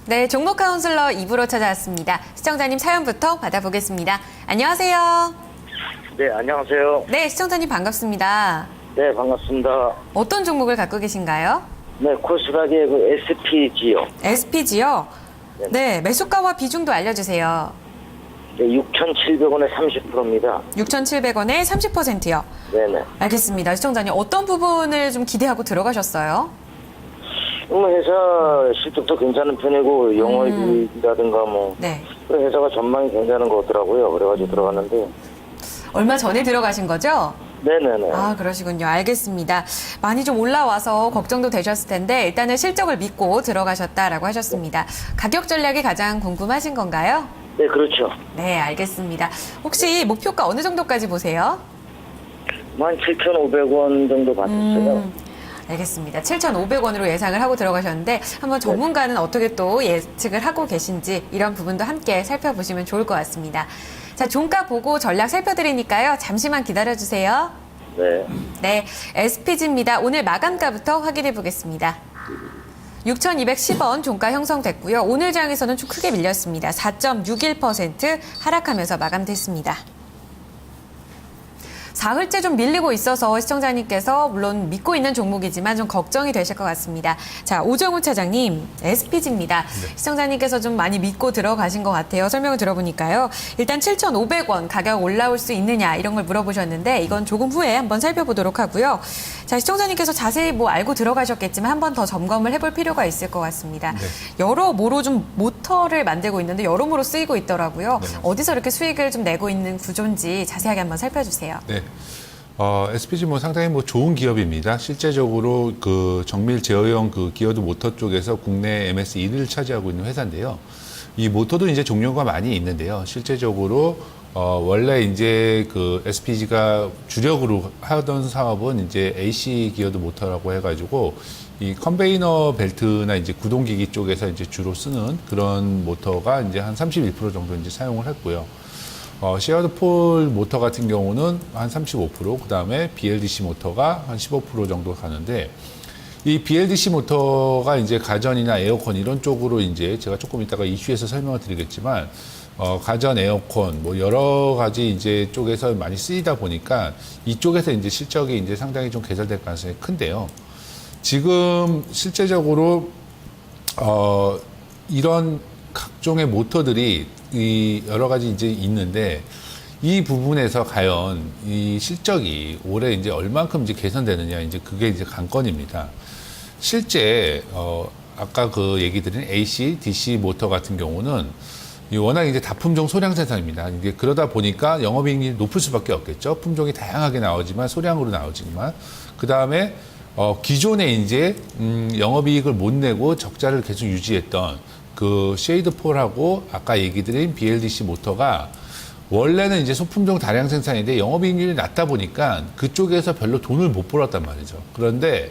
네, 종목 카운슬러 2부로 찾아왔습니다. 시청자님 사연부터 받아보겠습니다. 안녕하세요. 네, 안녕하세요. 네, 시청자님 반갑습니다. 네, 반갑습니다. 어떤 종목을 갖고 계신가요? 네, 코스닥의 그 SPG요. SPG요? 네, 매수가와 비중도 알려주세요. 네, 6,700원에 30%입니다. 6,700원에 30%요. 네네. 알겠습니다. 시청자님 어떤 부분을 좀 기대하고 들어가셨어요? 회사 실적도 괜찮은 편이고, 영업이익이라든가 네. 회사가 전망이 괜찮은 것 같더라고요. 그래가지고 들어갔는데. 얼마 전에 들어가신 거죠? 네네네. 아, 그러시군요. 알겠습니다. 많이 좀 올라와서 걱정도 되셨을 텐데 일단은 실적을 믿고 들어가셨다라고 하셨습니다. 가격 전략이 가장 궁금하신 건가요? 네, 그렇죠. 네, 알겠습니다. 혹시 목표가 어느 정도까지 보세요? 17,500원 정도 받았어요. 알겠습니다. 7,500원으로 예상을 하고 들어가셨는데 한번 전문가는 어떻게 또 예측을 하고 계신지 이런 부분도 함께 살펴보시면 좋을 것 같습니다. 자, 종가 보고 전략 살펴드리니까요. 잠시만 기다려주세요. 네. 네, SPG입니다. 오늘 마감가부터 확인해 보겠습니다. 6,210원 종가 형성됐고요. 오늘 장에서는 좀 크게 밀렸습니다. 4.61% 하락하면서 마감됐습니다. 사흘째 좀 밀리고 있어서 시청자님께서 물론 믿고 있는 종목이지만 좀 걱정이 되실 것 같습니다. 자, 오정훈 차장님, SPG입니다. 네. 시청자님께서 좀 많이 믿고 들어가신 것 같아요. 설명을 들어보니까요. 일단 7,500원 가격 올라올 수 있느냐 이런 걸 물어보셨는데 이건 조금 후에 한번 살펴보도록 하고요. 자, 시청자님께서 자세히 뭐 알고 들어가셨겠지만 한 번 더 점검을 해볼 필요가 있을 것 같습니다. 네. 여러모로 좀 모터를 만들고 있는데 여러모로 쓰이고 있더라고요. 네. 어디서 이렇게 수익을 좀 내고 있는 구조인지 자세하게 한번 살펴주세요. 네. SPG 상당히 좋은 기업입니다. 실제적으로 그 정밀 제어형 그 기어드 모터 쪽에서 국내 MS 1위를 차지하고 있는 회사인데요. 이 모터도 이제 종류가 많이 있는데요. 실제적으로 원래 이제 그 SPG가 주력으로 하던 사업은 이제 AC 기어드 모터라고 해가지고 이 컨베이너 벨트나 이제 구동기기 쪽에서 이제 주로 쓰는 그런 모터가 이제 한 31% 정도 이제 사용을 했고요. 시어드 폴 모터 같은 경우는 한 35%, 그 다음에 BLDC 모터가 한 15% 정도 가는데, 이 BLDC 모터가 이제 가전이나 에어컨 이런 쪽으로 이제 제가 조금 이따가 이슈에서 설명을 드리겠지만, 가전, 에어컨, 뭐 여러 가지 이제 쪽에서 많이 쓰이다 보니까 이쪽에서 이제 실적이 이제 상당히 좀 개설될 가능성이 큰데요. 지금 실제적으로, 이런 각종의 모터들이 이 여러 가지 이제 있는데 이 부분에서 과연 이 실적이 올해 이제 얼만큼 이제 개선되느냐 이제 그게 이제 관건입니다. 실제 아까 그 얘기 드린 AC, DC 모터 같은 경우는 워낙 이제 다품종 소량 생산입니다. 이게 그러다 보니까 영업이익이 높을 수밖에 없겠죠. 품종이 다양하게 나오지만 소량으로 나오지만 그 다음에 기존에 이제 영업이익을 못 내고 적자를 계속 유지했던 그 쉐이드 폴하고 아까 얘기 드린 BLDC 모터가 원래는 이제 소품종 다량 생산인데 영업이익률이 낮다 보니까 그쪽에서 별로 돈을 못 벌었단 말이죠. 그런데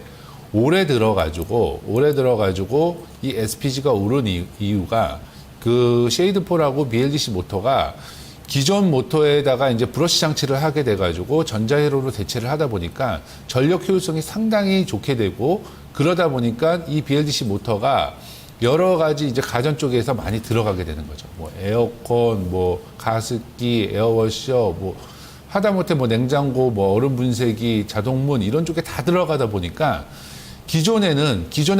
올해 들어가지고 이 SPG가 오른 이유가 그 쉐이드 폴하고 BLDC 모터가 기존 모터에다가 이제 브러쉬 장치를 하게 돼가지고 전자회로로 대체를 하다 보니까 전력 효율성이 상당히 좋게 되고 그러다 보니까 이 BLDC 모터가 여러 가지 이제 가전 쪽에서 많이 들어가게 되는 거죠. 뭐 에어컨, 뭐 가습기, 에어워셔, 뭐 하다못해 뭐 냉장고, 뭐 얼음 분쇄기, 자동문 이런 쪽에 다 들어가다 보니까 기존에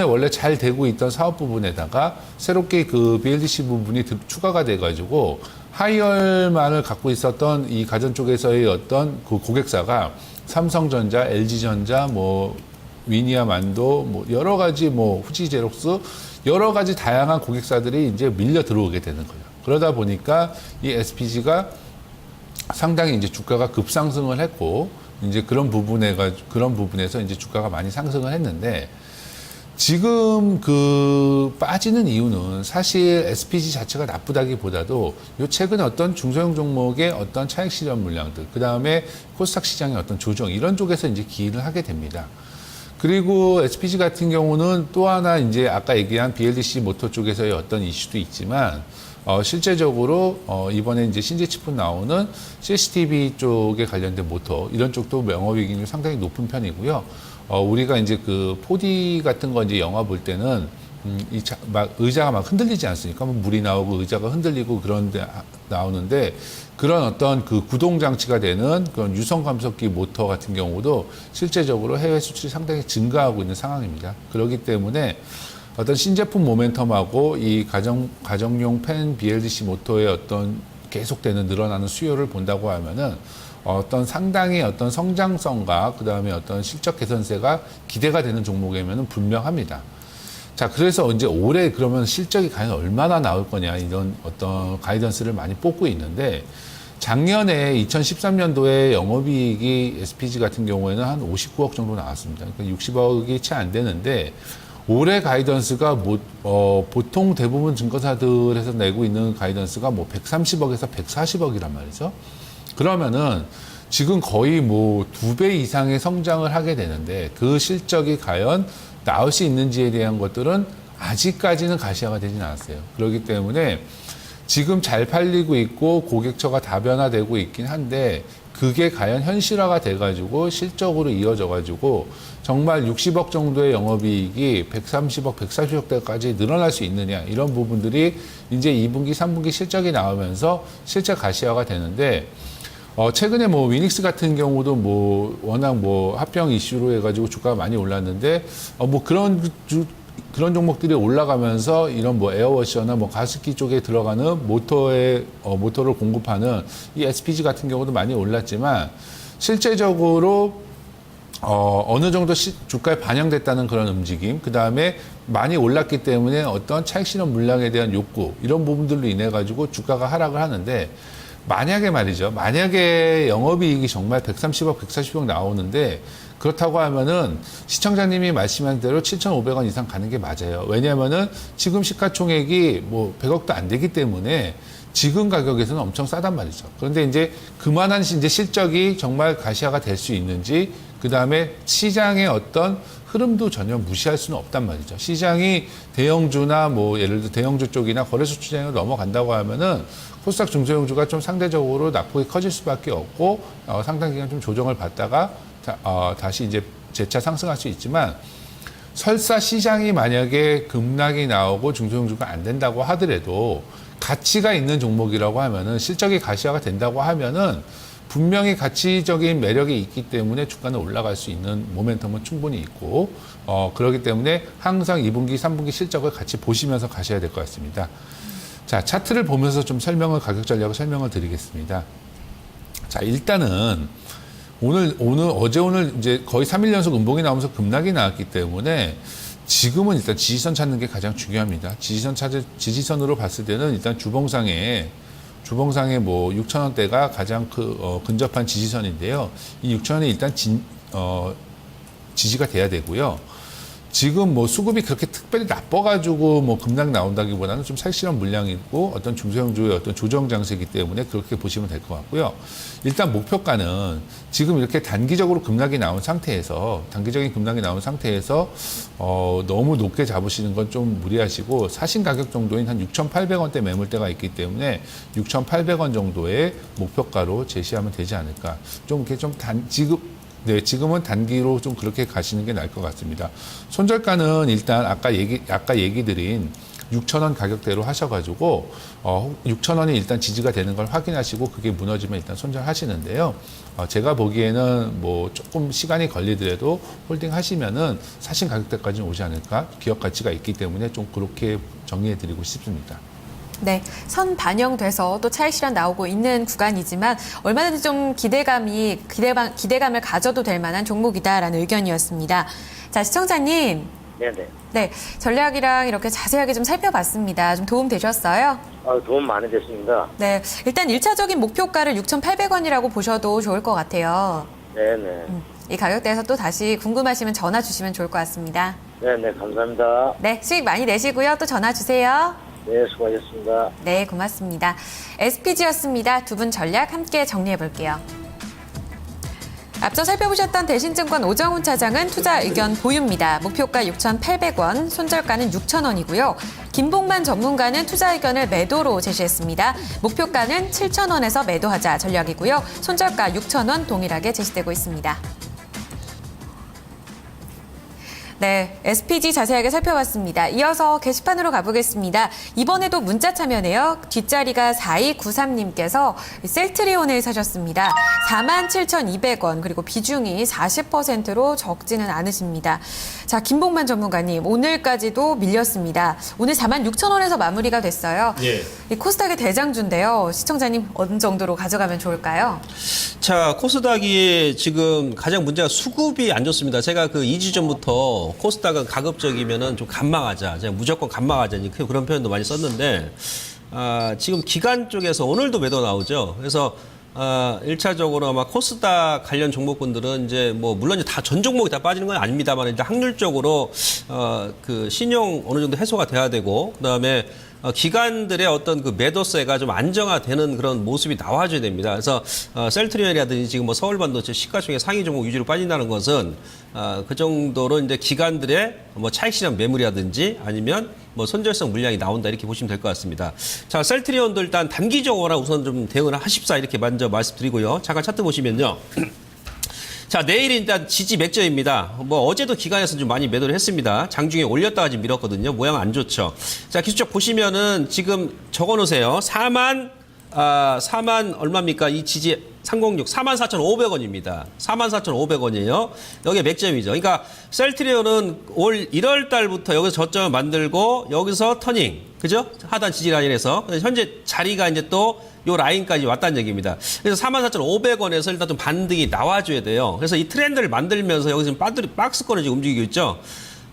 원래 잘 되고 있던 사업 부분에다가 새롭게 그 BLDC 부분이 추가가 돼가지고 하이열만을 갖고 있었던 이 가전 쪽에서의 어떤 그 고객사가 삼성전자, LG전자, 뭐 위니아 만도, 뭐 여러 가지 뭐 후지 제록스 여러 가지 다양한 고객사들이 이제 밀려 들어오게 되는 거예요. 그러다 보니까 이 SPG가 상당히 이제 주가가 급상승을 했고, 이제 그런 부분에서 이제 주가가 많이 상승을 했는데, 지금 그 빠지는 이유는 사실 SPG 자체가 나쁘다기보다도 요 최근에 어떤 중소형 종목의 어떤 차익 실현 물량들, 그 다음에 코스닥 시장의 어떤 조정, 이런 쪽에서 이제 기인을 하게 됩니다. 그리고 SPG 같은 경우는 또 하나 이제 아까 얘기한 BLDC 모터 쪽에서의 어떤 이슈도 있지만 실제적으로 이번에 이제 신재치품 나오는 CCTV 쪽에 관련된 모터 이런 쪽도 영업이익률이 상당히 높은 편이고요. 우리가 이제 그 4D 같은 거 이제 영화 볼 때는 막 의자가 막 흔들리지 않습니까? 뭐 물이 나오고 의자가 흔들리고 그런데 나오는데 그런 어떤 그 구동 장치가 되는 그런 유성 감속기 모터 같은 경우도 실제적으로 해외 수출이 상당히 증가하고 있는 상황입니다. 그렇기 때문에 어떤 신제품 모멘텀하고 이 가정용 팬 BLDC 모터의 어떤 계속되는 늘어나는 수요를 본다고 하면은 어떤 상당히 어떤 성장성과 그 다음에 어떤 실적 개선세가 기대가 되는 종목이면은 분명합니다. 자, 그래서 이제 올해 그러면 실적이 과연 얼마나 나올 거냐 이런 어떤 가이던스를 많이 뽑고 있는데 작년에 2013년도에 영업이익이 SPG 같은 경우에는 한 59억 정도 나왔습니다. 그러니까 60억이 채 안 되는데 올해 가이던스가 보통 대부분 증권사들에서 내고 있는 가이던스가 뭐 130억에서 140억이란 말이죠. 그러면은 지금 거의 뭐 2배 이상의 성장을 하게 되는데 그 실적이 과연 나올 수 있는지에 대한 것들은 아직까지는 가시화가 되진 않았어요. 그렇기 때문에 지금 잘 팔리고 있고 고객처가 다변화되고 있긴 한데 그게 과연 현실화가 돼가지고 실적으로 이어져가지고 정말 60억 정도의 영업이익이 130억, 140억대까지 늘어날 수 있느냐 이런 부분들이 이제 2분기, 3분기 실적이 나오면서 실제 가시화가 되는데 최근에 뭐 위닉스 같은 경우도 뭐 워낙 뭐 합병 이슈로 해가지고 주가가 많이 올랐는데 뭐 그런 종목들이 올라가면서 이런 뭐 에어워셔나 뭐 가습기 쪽에 들어가는 모터를 공급하는 이 SPG 같은 경우도 많이 올랐지만 실제적으로 어느 정도 주가에 반영됐다는 그런 움직임, 그 다음에 많이 올랐기 때문에 어떤 차익 실현 물량에 대한 욕구 이런 부분들로 인해 가지고 주가가 하락을 하는데 만약에 말이죠. 만약에 영업이익이 정말 130억, 140억 나오는데 그렇다고 하면은 시청자님이 말씀한 대로 7,500원 이상 가는 게 맞아요. 왜냐하면은 지금 시가총액이 뭐 100억도 안 되기 때문에 지금 가격에서는 엄청 싸단 말이죠. 그런데 이제 그만한 이제 실적이 정말 가시화가 될 수 있는지 그 다음에 시장의 어떤 흐름도 전혀 무시할 수는 없단 말이죠. 시장이 대형주나 뭐 예를 들어 대형주 쪽이나 거래소 시장으로 넘어간다고 하면은 코스닥 중소형주가 좀 상대적으로 낙폭이 커질 수밖에 없고 상당 기간 좀 조정을 받다가 다시 이제 재차 상승할 수 있지만 설사 시장이 만약에 급락이 나오고 중소형주가 안 된다고 하더라도 가치가 있는 종목이라고 하면은 실적이 가시화가 된다고 하면은 분명히 가치적인 매력이 있기 때문에 주가는 올라갈 수 있는 모멘텀은 충분히 있고 그렇기 때문에 항상 2분기, 3분기 실적을 같이 보시면서 가셔야 될 것 같습니다. 자, 차트를 보면서 좀 가격 전략을 설명을 드리겠습니다. 자, 일단은 오늘 이제 거의 3일 연속 음봉이 나오면서 급락이 나왔기 때문에 지금은 일단 지지선 찾는 게 가장 중요합니다. 지지선으로 봤을 때는 일단 주봉상에 뭐 6,000원대가 가장 근접한 지지선인데요. 이 6,000원이 일단 지지가 돼야 되고요. 지금 뭐 수급이 그렇게 특별히 나빠가지고 뭐 급락 나온다기보다는 좀 살실한 물량이고 어떤 중소형주의 어떤 조정 장세이기 때문에 그렇게 보시면 될 것 같고요. 일단 목표가는 지금 이렇게 단기적인 급락이 나온 상태에서 너무 높게 잡으시는 건 좀 무리하시고 사신 가격 정도인 한 6,800원대 매물대가 있기 때문에 6,800원 정도의 목표가로 제시하면 되지 않을까. 좀 이렇게 지금은 단기로 좀 그렇게 가시는 게 나을 것 같습니다. 손절가는 일단 아까 얘기 드린 6,000원 가격대로 하셔가지고 6,000원이 일단 지지가 되는 걸 확인하시고 그게 무너지면 일단 손절하시는데요. 제가 보기에는 뭐 조금 시간이 걸리더라도 홀딩 하시면은 사신 가격대까지는 오지 않을까. 기업 가치가 있기 때문에 좀 그렇게 정리해드리고 싶습니다. 네, 선 반영돼서 또 차익 실현 나오고 있는 구간이지만 얼마든지 좀 기대감을 가져도 될 만한 종목이다라는 의견이었습니다. 자, 시청자님. 네네. 네, 전략이랑 이렇게 자세하게 좀 살펴봤습니다. 좀 도움 되셨어요? 도움 많이 됐습니다. 네, 일단 1차적인 목표가를 6,800원이라고 보셔도 좋을 것 같아요. 네네. 이 가격대에서 또 다시 궁금하시면 전화 주시면 좋을 것 같습니다. 네네, 감사합니다. 네, 수익 많이 내시고요. 또 전화 주세요. 네, 수고하셨습니다. 네, 고맙습니다. SPG였습니다. 두 분 전략 함께 정리해 볼게요. 앞서 살펴보셨던 대신증권 오정훈 차장은 투자 의견 보유입니다. 목표가 6,800원, 손절가는 6,000원이고요. 김봉만 전문가는 투자 의견을 매도로 제시했습니다. 목표가는 7,000원에서 매도하자 전략이고요. 손절가 6,000원 동일하게 제시되고 있습니다. 네, SPG 자세하게 살펴봤습니다. 이어서 게시판으로 가보겠습니다. 이번에도 문자 참여네요. 뒷자리가 4293님께서 셀트리온을 사셨습니다. 47,200원, 그리고 비중이 40%로 적지는 않으십니다. 자, 김봉만 전문가님, 오늘까지도 밀렸습니다. 오늘 46,000원에서 마무리가 됐어요. 예. 이 코스닥의 대장주인데요. 시청자님, 어느 정도로 가져가면 좋을까요? 자, 코스닥이 지금 가장 문제가 수급이 안 좋습니다. 제가 그 2주 전부터 코스닥은 가급적이면은 좀 감망하자. 제가 무조건 감망하자. 그런 표현도 많이 썼는데, 지금 기관 쪽에서 오늘도 매도 나오죠. 그래서, 1차적으로 아마 코스닥 관련 종목군들은 이제 뭐, 물론 이제 다 전 종목이 다 빠지는 건 아닙니다만, 일단 확률적으로, 그 신용 어느 정도 해소가 돼야 되고, 그 다음에 기관들의 어떤 그 매도세가 좀 안정화되는 그런 모습이 나와줘야 됩니다. 그래서 셀트리온이라든지 지금 뭐 서울반도체 시가총액 상위 종목 위주로 빠진다는 것은 그 정도로 이제 기관들의 뭐 차익실현 매물이라든지 아니면 뭐 손절성 물량이 나온다 이렇게 보시면 될 것 같습니다. 자, 셀트리온도 일단 단기적으로 우선 좀 대응을 하십사 이렇게 먼저 말씀드리고요. 잠깐 차트 보시면요. 자, 내일은 일단 지지 맥저입니다. 뭐 어제도 기관에서 좀 많이 매도를 했습니다. 장중에 올렸다가 지금 밀었거든요. 모양 안 좋죠. 자, 기술적 보시면은 지금 적어놓으세요. 4만 얼마입니까? 이 지지 306 44,500원입니다. 44,500원이에요. 여기가 맥점이죠. 그러니까 셀트리온은 올 1월 달부터 여기서 저점을 만들고 여기서 터닝, 그죠? 하단 지지 라인에서 현재 자리가 이제 또 요 라인까지 왔다는 얘기입니다. 그래서 44,500원에서 일단 좀 반등이 나와줘야 돼요. 그래서 이 트렌드를 만들면서 여기 지금 박스권을 지금 움직이고 있죠.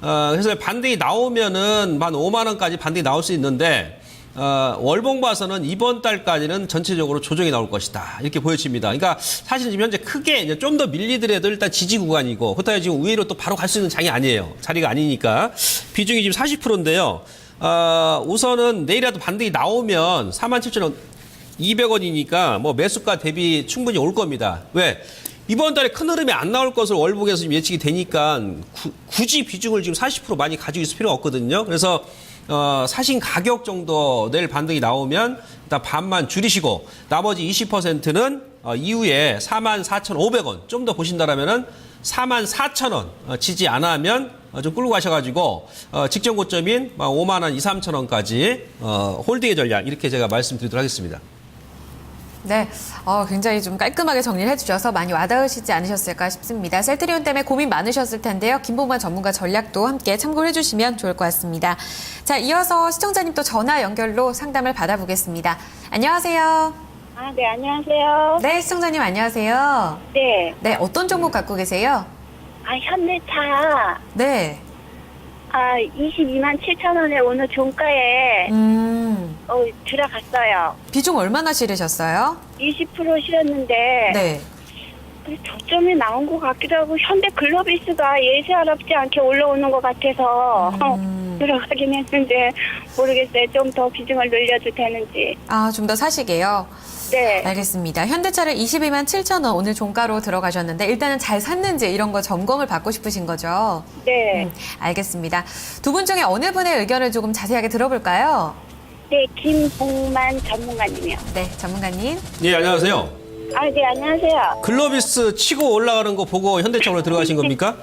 그래서 반등이 나오면은 한 5만 원까지 반등이 나올 수 있는데 월봉 봐서는 이번 달까지는 전체적으로 조정이 나올 것이다. 이렇게 보여집니다. 그러니까 사실 지금 현재 크게 좀 더 밀리더라도 일단 지지 구간이고 그렇다고 지금 우회로 또 바로 갈 수 있는 장이 아니에요. 자리가 아니니까. 비중이 지금 40%인데요. 우선은 내일이라도 반등이 나오면 47,200원이니까 뭐 매수가 대비 충분히 올 겁니다. 왜? 이번 달에 큰 흐름이 안 나올 것을 월봉에서 지금 예측이 되니까 굳이 비중을 지금 40% 많이 가지고 있을 필요가 없거든요. 그래서 사신 가격 정도 내일 반등이 나오면 일단 반만 줄이시고 나머지 20%는 이후에 44,500원 좀 더 보신다라면은 44,000원 지지 안 하면 좀 끌고 가셔가지고 직전 고점인 5만 원 2, 3천 원까지 홀딩의 전략 이렇게 제가 말씀드리도록 하겠습니다. 네, 굉장히 좀 깔끔하게 정리를 해주셔서 많이 와닿으시지 않으셨을까 싶습니다. 셀트리온 때문에 고민 많으셨을 텐데요. 김봉만 전문가 전략도 함께 참고를 해주시면 좋을 것 같습니다. 자, 이어서 시청자님 또 전화 연결로 상담을 받아보겠습니다. 안녕하세요. 네, 안녕하세요. 네, 시청자님 안녕하세요. 네. 네, 어떤 종목 갖고 계세요? 현대차, 네. 22만 7천 원에 오늘 종가에, 들어갔어요. 비중 얼마나 실으셨어요? 20% 실었는데, 네. 저점이 나온 것 같기도 하고, 현대 글로비스가 예사롭지 않게 올라오는 것 같아서, 들어가긴 했는데, 모르겠어요. 좀 더 비중을 늘려도 되는지. 좀 더 사시게요? 네. 알겠습니다. 현대차를 22만 7천 원 오늘 종가로 들어가셨는데 일단은 잘 샀는지 이런 거 점검을 받고 싶으신 거죠? 네. 알겠습니다. 두 분 중에 어느 분의 의견을 조금 자세하게 들어볼까요? 네, 김봉만 전문가님이요. 네, 전문가님. 예, 안녕하세요. 네, 안녕하세요. 글로비스 치고 올라가는 거 보고 현대차로 들어가신 겁니까?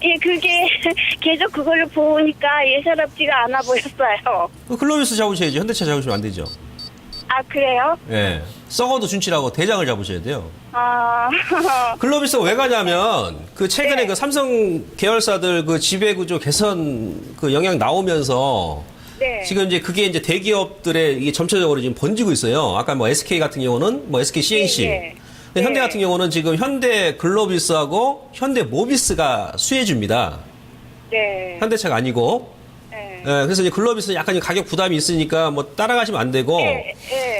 예, 그게 계속 그거를 보니까 예사롭지가 않아 보였어요. 글로비스 잡으셔야죠. 현대차 잡으시면 안 되죠. 그래요? 예. 썩어도 준치라고 대장을 잡으셔야 돼요. 네. 글로비스가 왜 가냐면 그 최근에 그 삼성 계열사들 그 지배구조 개선 그 영향 나오면서 네. 지금 이제 그게 이제 대기업들의 이게 점차적으로 지금 번지고 있어요. 아까 뭐 SK 같은 경우는 뭐 SK CNC. 네. 근데 현대 같은 경우는 지금 현대 글로비스하고 현대 모비스가 수혜줍니다. 네. 현대차가 아니고. 네. 그래서 이제 글로비스는 약간 이제 가격 부담이 있으니까 뭐 따라가시면 안 되고. 네.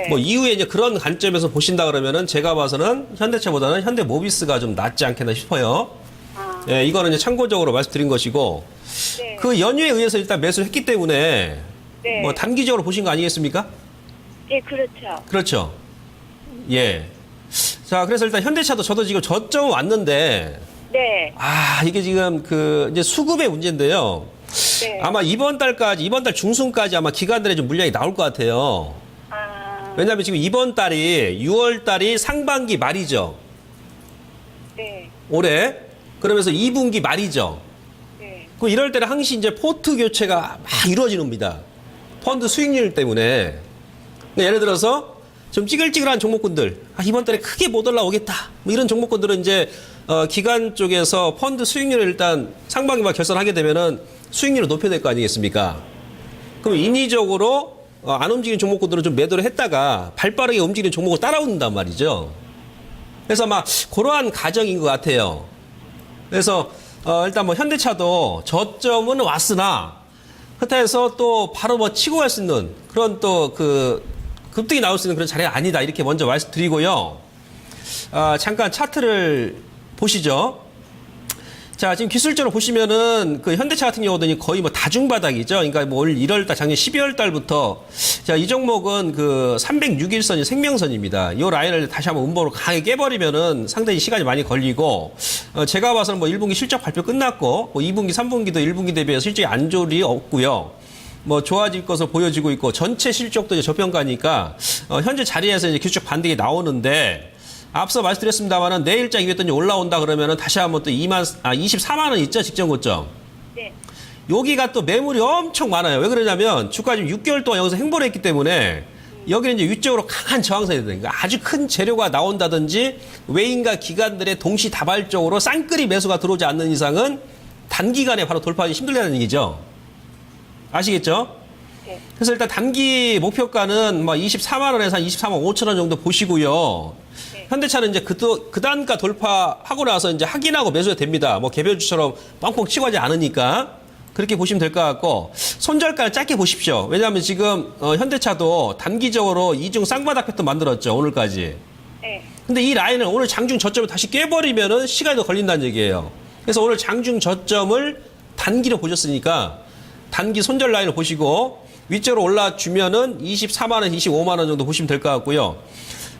뭐 이후에 이제 그런 관점에서 보신다 그러면은 제가 봐서는 현대차보다는 현대 모비스가 좀 낫지 않겠나 싶어요. 예, 이거는 이제 참고적으로 말씀드린 것이고. 네. 그 연유에 의해서 일단 매수를 했기 때문에. 네. 뭐 단기적으로 보신 거 아니겠습니까? 예, 그렇죠. 그렇죠. 예. 자, 그래서 일단 현대차도 저도 지금 저점 왔는데. 네. 이게 지금 그 이제 수급의 문제인데요. 네. 아마 이번 달 중순까지 아마 기관들의 좀 물량이 나올 것 같아요. 왜냐하면 지금 이번 달이 6월 달이 상반기 말이죠. 네. 올해. 그러면서 2분기 말이죠. 네. 그 이럴 때는 항시 이제 포트 교체가 막 이루어지는 겁니다. 펀드 수익률 때문에. 그러니까 예를 들어서 좀 찌글찌글한 종목군들, 이번 달에 크게 못 올라오겠다. 뭐 이런 종목군들은 이제 기관 쪽에서 펀드 수익률을 일단 상반기만 결산하게 되면은 수익률을 높여야 될 거 아니겠습니까? 그럼 인위적으로 안 움직이는 종목군들은 좀 매도를 했다가 발빠르게 움직이는 종목을 따라온단 말이죠. 그래서 막 그러한 과정인 것 같아요. 그래서 일단 뭐 현대차도 저점은 왔으나 그렇다해서 또 바로 뭐 치고 갈 수 있는 그런 또 그 급등이 나올 수 있는 그런 자리가 아니다 이렇게 먼저 말씀드리고요. 잠깐 차트를 보시죠. 자, 지금 기술적으로 보시면은 그 현대차 같은 경우도 거의 뭐 다중바닥이죠. 그러니까 뭐 올 1월달, 작년 12월 달부터 자, 이 종목은 그 306일선이 생명선입니다. 이 라인을 다시 한번 음보로 강하게 깨버리면은 상당히 시간이 많이 걸리고 제가 봐서는 뭐 1분기 실적 발표 끝났고 뭐 2분기, 3분기도 1분기 대비해서 실적이 안 좋을 리 없고요. 뭐 좋아질 것으로 보여지고 있고 전체 실적도 이제 저평가니까 현재 자리에서 이제 기술적 반등이 나오는데 앞서 말씀드렸습니다만은 내일장 이랬더니 올라온다 그러면은 다시 한번 또 24만 원 있죠, 직전 고점. 네. 여기가 또 매물이 엄청 많아요. 왜 그러냐면 주가 지금 6개월 동안 여기서 행보를 했기 때문에 여기는 이제 위쪽으로 강한 저항선이 되니까 아주 큰 재료가 나온다든지 외인과 기관들의 동시다발적으로 쌍끌이 매수가 들어오지 않는 이상은 단기간에 바로 돌파하기 힘들다는 얘기죠. 아시겠죠? 네. 그래서 일단 단기 목표가는 뭐 24만 원에서 한 24만 5천 원 정도 보시고요. 네. 현대차는 이제 그 단가 돌파하고 나서 이제 확인하고 매수가 됩니다. 뭐 개별주처럼 뻥뻥 치고 하지 않으니까 그렇게 보시면 될 것 같고 손절가를 짧게 보십시오. 왜냐하면 지금 현대차도 단기적으로 이중 쌍바닥 패턴 만들었죠. 오늘까지. 네. 근데 이 라인을 오늘 장중 저점을 다시 깨버리면은 시간이 더 걸린다는 얘기예요. 그래서 오늘 장중 저점을 단기로 보셨으니까 단기 손절 라인을 보시고 위쪽으로 올라주면은 24만 원, 25만 원 정도 보시면 될 것 같고요.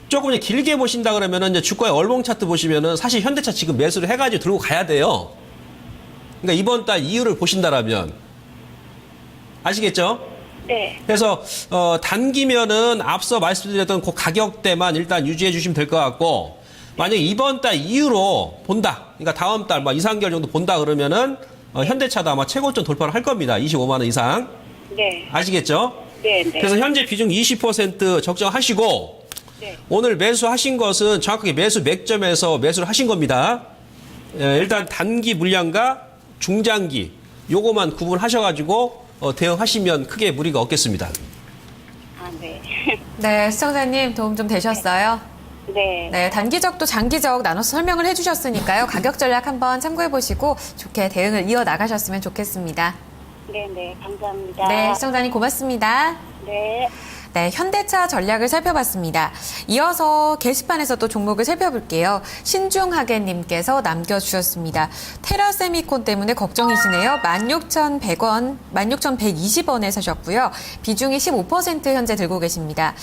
조금 이제 길게 보신다 그러면은 이제 주가의 얼봉 차트 보시면은 사실 현대차 지금 매수를 해가지고 들고 가야 돼요. 그러니까 이번 달 이유를 보신다라면 아시겠죠? 네. 그래서 단기면은 앞서 말씀드렸던 그 가격대만 일단 유지해 주시면 될 것 같고 만약에 이번 달 이후로 본다. 그러니까 다음 달 막 2, 3개월 정도 본다 그러면은 현대차도 아마 최고점 돌파를 할 겁니다. 25만 원 이상. 네. 아시겠죠? 네. 네. 그래서 현재 비중 20% 적정하시고 네. 오늘 매수하신 것은 정확하게 매수 맥점에서 매수를 하신 겁니다. 일단 단기 물량과 중장기 요거만 구분하셔가지고 대응하시면 크게 무리가 없겠습니다. 아, 네. 네, 시청자님 도움 좀 되셨어요? 네. 네, 단기적도 장기적 나눠서 설명을 해주셨으니까요. 가격 전략 한번 참고해보시고 좋게 대응을 이어나가셨으면 좋겠습니다. 네, 네. 감사합니다. 네, 시청자님 고맙습니다. 네. 네, 현대차 전략을 살펴봤습니다. 이어서 게시판에서 또 종목을 살펴볼게요. 신중하게님께서 남겨주셨습니다. 테라세미콘 때문에 걱정이시네요. 16,100원, 16,120원에 사셨고요. 비중이 15% 현재 들고 계십니다.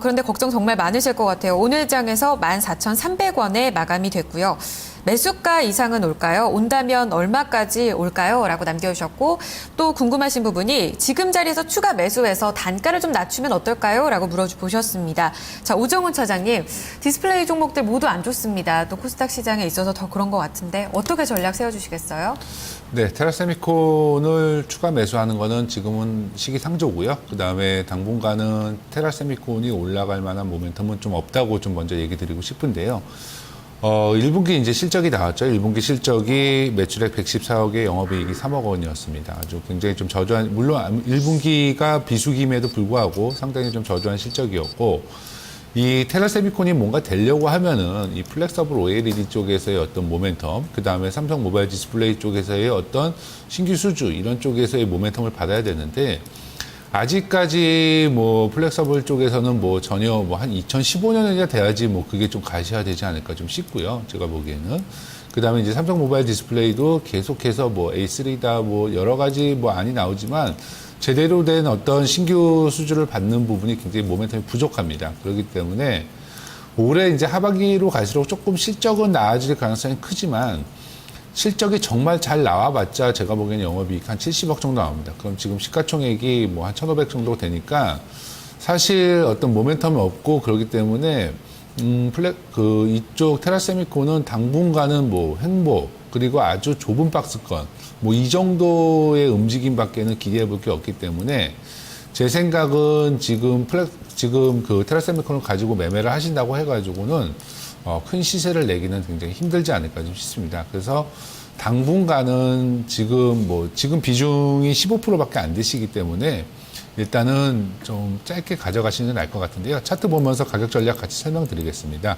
그런데 걱정 정말 많으실 것 같아요. 오늘 장에서 14,300원에 마감이 됐고요. 매수가 이상은 올까요? 온다면 얼마까지 올까요? 라고 남겨주셨고 또 궁금하신 부분이 지금 자리에서 추가 매수해서 단가를 좀 낮추면 어떨까요? 라고 물어보셨습니다. 자, 오정훈 차장님, 디스플레이 종목들 모두 안 좋습니다. 또 코스닥 시장에 있어서 더 그런 것 같은데 어떻게 전략 세워주시겠어요? 네, 테라세미콘을 추가 매수하는 거는 지금은 시기상조고요. 그 다음에 당분간은 테라세미콘이 올라갈 만한 모멘텀은 좀 없다고 좀 먼저 얘기 드리고 싶은데요. 1분기 이제 실적이 나왔죠. 1분기 실적이 매출액 114억에 영업이익이 3억 원이었습니다. 아주 굉장히 좀 저조한, 물론 1분기가 비수기임에도 불구하고 상당히 좀 저조한 실적이었고, 이 테라세미콘이 뭔가 되려고 하면은 이 플렉서블 OLED 쪽에서의 어떤 모멘텀, 그 다음에 삼성 모바일 디스플레이 쪽에서의 어떤 신규 수주, 이런 쪽에서의 모멘텀을 받아야 되는데, 아직까지 뭐 플렉서블 쪽에서는 뭐 전혀 뭐 한 2015년이나 돼야지 뭐 그게 좀 가시화되지 않을까 좀 싶고요. 제가 보기에는. 그 다음에 이제 삼성 모바일 디스플레이도 계속해서 뭐 A3다 뭐 여러 가지 뭐 안이 나오지만 제대로 된 어떤 신규 수주를 받는 부분이 굉장히 모멘텀이 부족합니다. 그렇기 때문에 올해 이제 하반기로 갈수록 조금 실적은 나아질 가능성이 크지만 실적이 정말 잘 나와봤자 제가 보기에는 영업이익 한 70억 정도 나옵니다. 그럼 지금 시가총액이 뭐 한 1,500 정도 되니까 사실 어떤 모멘텀이 없고 그렇기 때문에 이쪽 테라세미코는 당분간은 뭐 횡보, 그리고 아주 좁은 박스권, 뭐 이 정도의 움직임밖에는 기대해 볼 게 없기 때문에 제 생각은 지금 그 테라세미코를 가지고 매매를 하신다고 해가지고는 큰 시세를 내기는 굉장히 힘들지 않을까 좀 싶습니다. 그래서 당분간은 지금 비중이 15%밖에 안 되시기 때문에 일단은 좀 짧게 가져가시는 게 나을 것 같은데요. 차트 보면서 가격 전략 같이 설명드리겠습니다.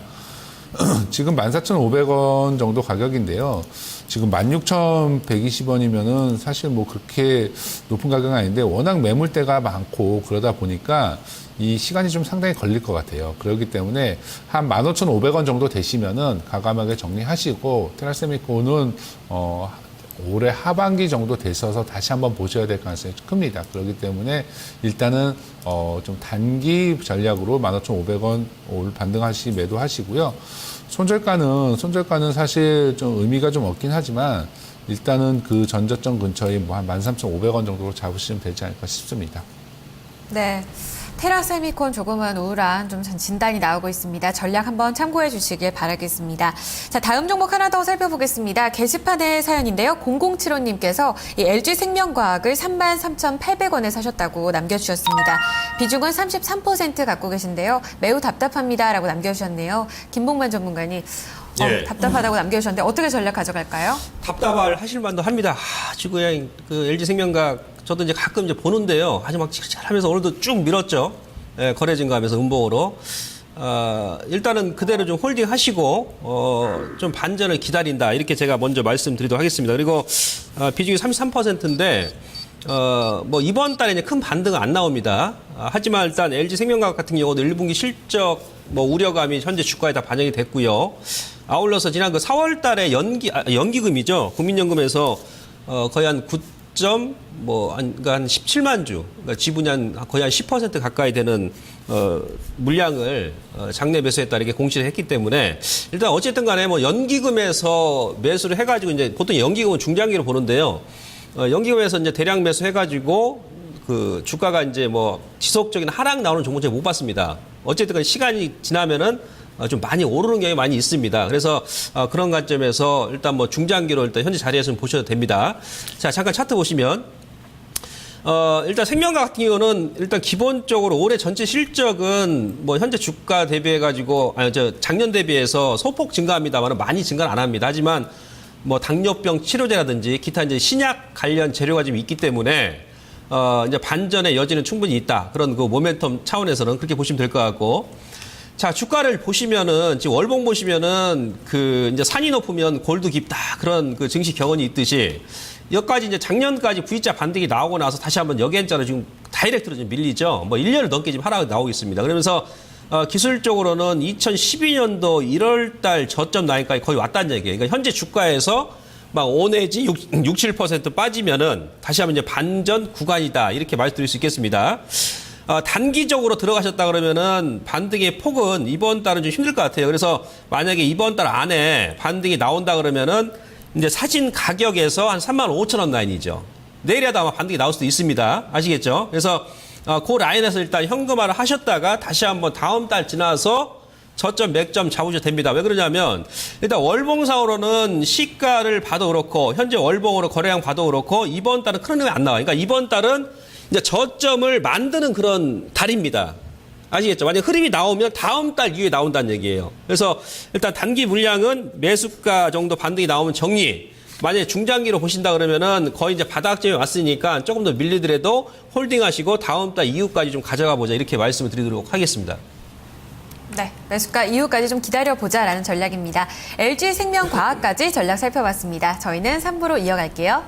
지금 14,500원 정도 가격인데요. 지금 16,120원이면은 사실 뭐 그렇게 높은 가격은 아닌데 워낙 매물대가 많고 그러다 보니까 이 시간이 좀 상당히 걸릴 것 같아요. 그렇기 때문에 한 15,500원 정도 되시면은 과감하게 정리하시고 테라세미코는 올해 하반기 정도 되셔서 다시 한번 보셔야 될 가능성이 큽니다. 그렇기 때문에 일단은 좀 단기 전략으로 15,500원 올 반등하시 매도하시고요. 손절가는 사실 좀 의미가 좀 없긴 하지만 일단은 그 전저점 근처에 뭐 한 13,500원 정도로 잡으시면 되지 않을까 싶습니다. 네. 테라세미콘 조금은 우울한 좀 진단이 나오고 있습니다. 전략 한번 참고해 주시길 바라겠습니다. 자, 다음 종목 하나 더 살펴보겠습니다. 게시판의 사연인데요. 0075님께서 이 LG생명과학을 33,800원에 사셨다고 남겨주셨습니다. 비중은 33% 갖고 계신데요. 매우 답답합니다라고 남겨주셨네요. 김봉만 전문가님. 예. 답답하다고 남겨주셨는데 어떻게 전략 가져갈까요? 답답할 하실 만도 합니다. 지금 그냥 그 LG생명과학 저도 이제 가끔 이제 보는데요. 아주 막 칠칠하면서 오늘도 쭉 밀었죠. 예, 거래 증가하면서 음봉으로. 일단은 그대로 좀 홀딩 하시고, 좀 반전을 기다린다. 이렇게 제가 먼저 말씀드리도록 하겠습니다. 그리고, 비중이 33%인데, 뭐 이번 달에 이제 큰 반등은 안 나옵니다. 하지만 일단 LG생명과학 같은 경우도 1분기 실적 뭐 우려감이 현재 주가에 다 반영이 됐고요. 아울러서 지난 그 4월 달에 연기금이죠. 국민연금에서 거의 한 17만 주, 그러니까 지분이 거의 한 10% 가까이 되는 물량을 장내 매수했다 이렇게 공시를 했기 때문에 일단 어쨌든 간에 뭐 연기금에서 매수를 해가지고 이제 보통 연기금은 중장기로 보는데요. 연기금에서 이제 대량 매수해가지고 그 주가가 이제 뭐 지속적인 하락 나오는 종목 제가 못 봤습니다. 어쨌든 간에 시간이 지나면은 좀 많이 오르는 경향이 많이 있습니다. 그래서 그런 관점에서 일단 뭐 중장기로 일단 현재 자리에서 좀 보셔도 됩니다. 자, 잠깐 차트 보시면 일단 생명과학 같은 경우는 일단 기본적으로 올해 전체 실적은 뭐 현재 주가 대비해가지고 작년 대비해서 소폭 증가합니다만 많이 증가는 안 합니다. 하지만 뭐 당뇨병 치료제라든지 기타 이제 신약 관련 재료가 좀 있기 때문에 이제 반전의 여지는 충분히 있다. 그런 그 모멘텀 차원에서는 그렇게 보시면 될 것 같고. 자, 주가를 보시면은, 지금 월봉 보시면은, 이제 산이 높으면 골도 깊다. 그런 그 증시 격언이 있듯이, 여기까지 이제 작년까지 V자 반등이 나오고 나서 다시 한번 역행자로 지금 다이렉트로 좀 밀리죠. 뭐 1년을 넘게 지금 하락이 나오고 있습니다. 그러면서, 기술적으로는 2012년도 1월 달 저점 라인까지 거의 왔다는 얘기예요. 그러니까 현재 주가에서 막 5 내지 6, 7% 빠지면은 다시 한번 이제 반전 구간이다. 이렇게 말씀드릴 수 있겠습니다. 단기적으로 들어가셨다 그러면은 반등의 폭은 이번 달은 좀 힘들 것 같아요. 그래서 만약에 이번 달 안에 반등이 나온다 그러면은 이제 사진 가격에서 한 35,000원 라인이죠. 내일이라도 아마 반등이 나올 수도 있습니다. 아시겠죠? 그래서 그 라인에서 일단 현금화를 하셨다가 다시 한번 다음 달 지나서 저점 맥점 잡으셔도 됩니다. 왜 그러냐면 일단 월봉상으로는 시가를 봐도 그렇고 현재 월봉으로 거래량 봐도 그렇고 이번 달은 큰 흐름이 안 나와요. 그러니까 이번 달은 이제 저점을 만드는 그런 달입니다. 아시겠죠? 만약 흐름이 나오면 다음 달 이후에 나온다는 얘기예요. 그래서 일단 단기 물량은 매수가 정도 반등이 나오면 정리. 만약에 중장기로 보신다 그러면은 거의 이제 바닥점에 왔으니까 조금 더 밀리더라도 홀딩하시고 다음 달 이후까지 좀 가져가 보자 이렇게 말씀을 드리도록 하겠습니다. 네, 매수가 이후까지 좀 기다려보자라는 전략입니다. LG생명과학까지 전략 살펴봤습니다. 저희는 3부로 이어갈게요.